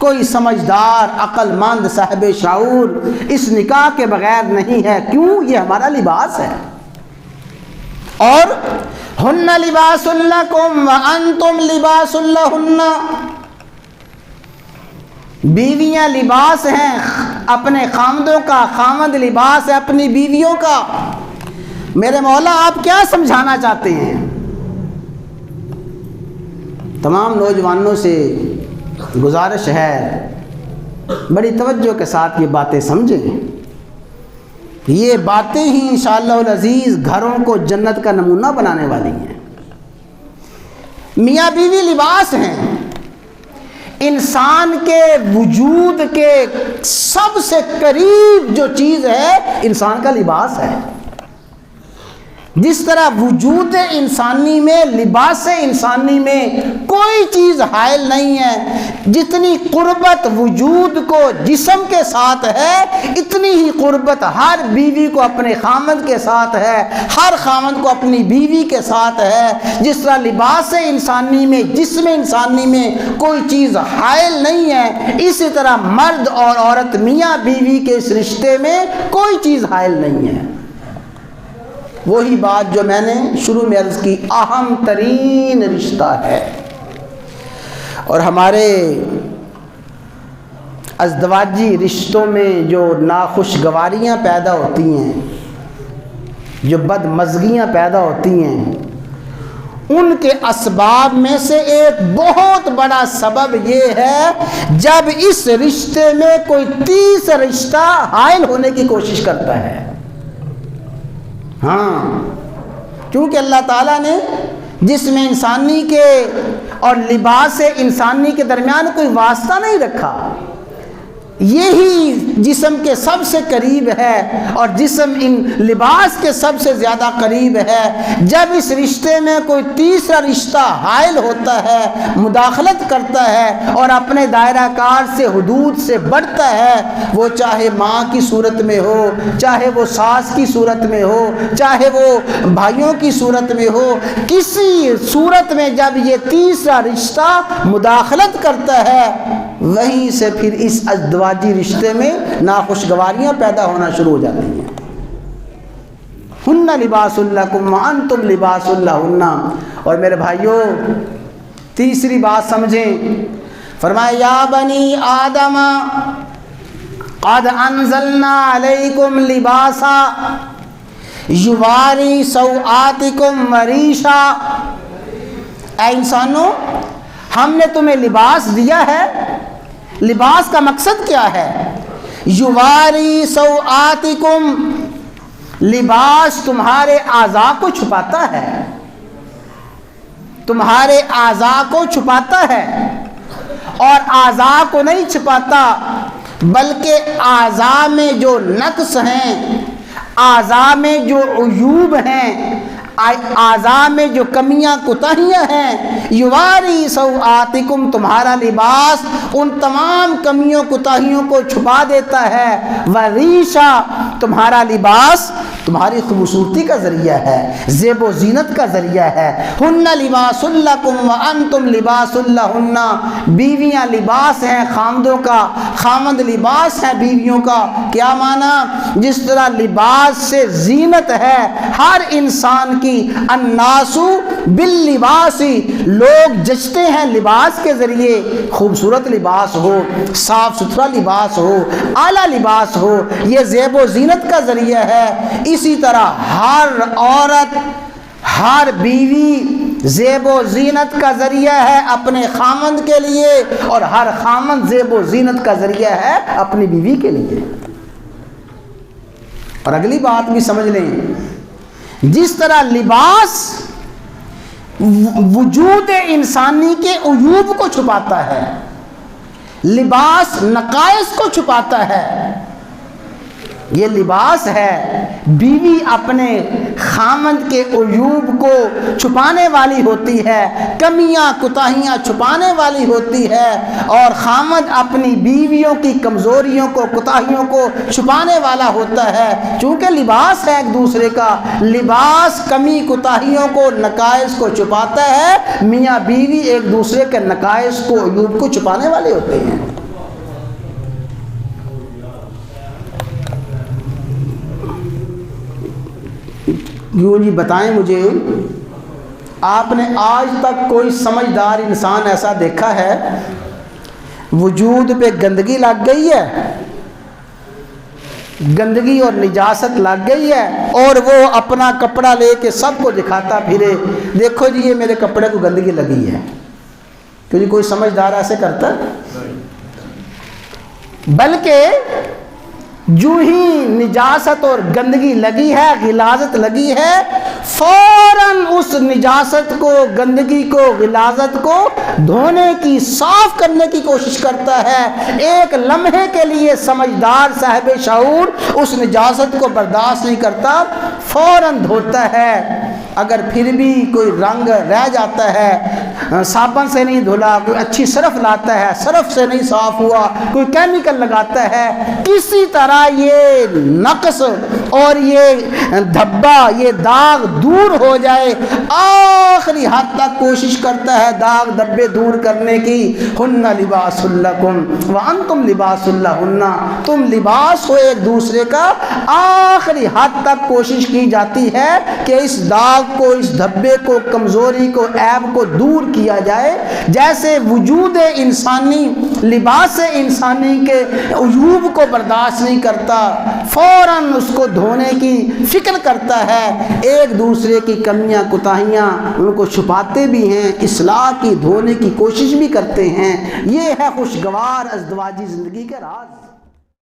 کوئی سمجھدار عقل مند صاحب شعور اس نکاح کے بغیر نہیں ہے. کیوں؟ یہ ہمارا لباس ہے. اور ہن لباس لکم وانتم لباس لہن، بیویاں لباس ہیں اپنے خامدوں کا، خامد لباس ہے اپنی بیویوں کا. میرے مولا آپ کیا سمجھانا چاہتے ہیں؟ تمام نوجوانوں سے گزارش ہے بڑی توجہ کے ساتھ یہ باتیں سمجھیں. یہ باتیں ہی انشاءاللہ العزیز گھروں کو جنت کا نمونہ بنانے والی ہیں. میاں بیوی لباس ہیں. انسان کے وجود کے سب سے قریب جو چیز ہے انسان کا لباس ہے. جس طرح وجود انسانی میں، لباس انسانی میں کوئی چیز حائل نہیں ہے، جتنی قربت وجود کو جسم کے ساتھ ہے اتنی ہی قربت ہر بیوی کو اپنے خامند کے ساتھ ہے، ہر خامند کو اپنی بیوی کے ساتھ ہے. جس طرح لباس انسانی میں، جسم انسانی میں کوئی چیز حائل نہیں ہے، اسی طرح مرد اور عورت میاں بیوی کے اس رشتے میں کوئی چیز حائل نہیں ہے. وہی بات جو میں نے شروع میں عرض کی، اہم ترین رشتہ ہے. اور ہمارے ازدواجی رشتوں میں جو ناخوشگواریاں پیدا ہوتی ہیں، جو بدمزگیاں پیدا ہوتی ہیں، ان کے اسباب میں سے ایک بہت بڑا سبب یہ ہے جب اس رشتے میں کوئی تیسرا رشتہ حائل ہونے کی کوشش کرتا ہے. ہاں، کیونکہ اللہ تعالیٰ نے جسم انسانی کے اور لباس انسانی کے درمیان کوئی واسطہ نہیں رکھا. یہی جسم کے سب سے قریب ہے اور جسم ان لباس کے سب سے زیادہ قریب ہے. جب اس رشتے میں کوئی تیسرا رشتہ حائل ہوتا ہے، مداخلت کرتا ہے اور اپنے دائرہ کار سے، حدود سے بڑھتا ہے، وہ چاہے ماں کی صورت میں ہو، چاہے وہ ساس کی صورت میں ہو، چاہے وہ بھائیوں کی صورت میں ہو، کسی صورت میں جب یہ تیسرا رشتہ مداخلت کرتا ہے، وہیں سے پھر اس ازدواجی رشتے میں ناخوشگواریاں پیدا ہونا شروع ہو جاتی ہیں. ہن لباس لکم وانتم لباس لہن. اور میرے بھائیوں تیسری بات سمجھیں. فرمایا یا بنی آدم قد انزلنا علیکم لباسا یواری سوآتکم وریشا. اے انسانوں، ہم نے تمہیں لباس دیا ہے. لباس کا مقصد کیا ہے؟ یواری سوآتکم، لباس تمہارے اعضاء کو چھپاتا ہے، تمہارے اعضاء کو چھپاتا ہے. اور اعضاء کو نہیں چھپاتا بلکہ اعضاء میں جو نقص ہیں، اعضاء میں جو عیوب ہیں، اعضاء میں جو کمیاں کوتاہیاں ہیں، یواری سوآتکم، تمہارا لباس ان تمام کمیوں کوتاہیوں کو چھپا دیتا ہے. وریشا، تمہارا لباس تمہاری خوبصورتی کا ذریعہ ہے، زیب و زینت کا ذریعہ ہے. ہن لباس لکم وانتم لباس لہن. بیویاں لباس ہیں خامدوں کا، خامد لباس ہیں بیویوں کا. کیا معنی؟ جس طرح لباس سے زینت ہے ہر انسان کی، الناسو باللباس، لوگ جچتے ہیں لباس کے ذریعے. خوبصورت لباس ہو، صاف ستھرا لباس ہو، اعلیٰ لباس ہو، یہ زیب و زینت کا ذریعہ ہے. اسی طرح ہر عورت، ہر بیوی زیب و زینت کا ذریعہ ہے اپنے خامند کے لیے، اور ہر خامند زیب و زینت کا ذریعہ ہے اپنی بیوی کے لیے. اور اگلی بات بھی سمجھ لیں، جس طرح لباس وجود انسانی کے عیوب کو چھپاتا ہے، لباس نقائص کو چھپاتا ہے، یہ لباس ہے. بیوی اپنے خامند کے عیوب کو چھپانے والی ہوتی ہے، کمیاں کوتاہیاں چھپانے والی ہوتی ہے، اور خامند اپنی بیویوں کی کمزوریوں کو، کوتاہیوں کو چھپانے والا ہوتا ہے. چونکہ لباس ہے ایک دوسرے کا، لباس کمی کوتاہیوں کو، نقائص کو چھپاتا ہے. میاں بیوی ایک دوسرے کے نقائص کو، عیوب کو چھپانے والے ہوتے ہیں. یوں جی بتائیں مجھے، آپ نے آج تک کوئی سمجھدار انسان ایسا دیکھا ہے وجود پہ گندگی لگ گئی ہے، گندگی اور نجاست لگ گئی ہے اور وہ اپنا کپڑا لے کے سب کو دکھاتا پھرے، دیکھو جی یہ میرے کپڑے کو گندگی لگی ہے؟ کہ جی کوئی سمجھدار ایسے کرتا ہے؟ بلکہ جو ہی نجاست اور گندگی لگی ہے، غلاظت لگی ہے، فوراً اس نجاست کو، گندگی کو، غلاظت کو دھونے کی، صاف کرنے کی کوشش کرتا ہے۔ ایک لمحے کے لیے سمجھدار صاحب شعور اس نجاست کو برداشت نہیں کرتا، فوراً دھوتا ہے۔ اگر پھر بھی کوئی رنگ رہ جاتا ہے، صابن سے نہیں دھلا، کوئی اچھی صرف لاتا ہے، صرف سے نہیں صاف ہوا، کوئی کیمیکل لگاتا ہے، کسی طرح یہ نقص اور یہ دھبا، یہ داغ دور ہو جائے، آخری حد تک کوشش کرتا ہے داغ دھبے دور کرنے کی۔ ہن لباس لکم وانتم لباس لہن، تم لباس ہو ایک دوسرے کا۔ آخری حد تک کوشش کی جاتی ہے کہ اس داغ کو، اس دھبے کو، کمزوری کو، عیب کو دور کیا جائے۔ جیسے وجود انسانی، لباس انسانی کے عیوب کو برداشت نہیں کرتا، فوراً اس کو دھونے کی فکر کرتا ہے، ایک دوسرے کی کمیاں کوتاہیاں ان کو چھپاتے بھی ہیں، اصلاح کی، دھونے کی کوشش بھی کرتے ہیں۔ یہ ہے خوشگوار ازدواجی زندگی کا راز۔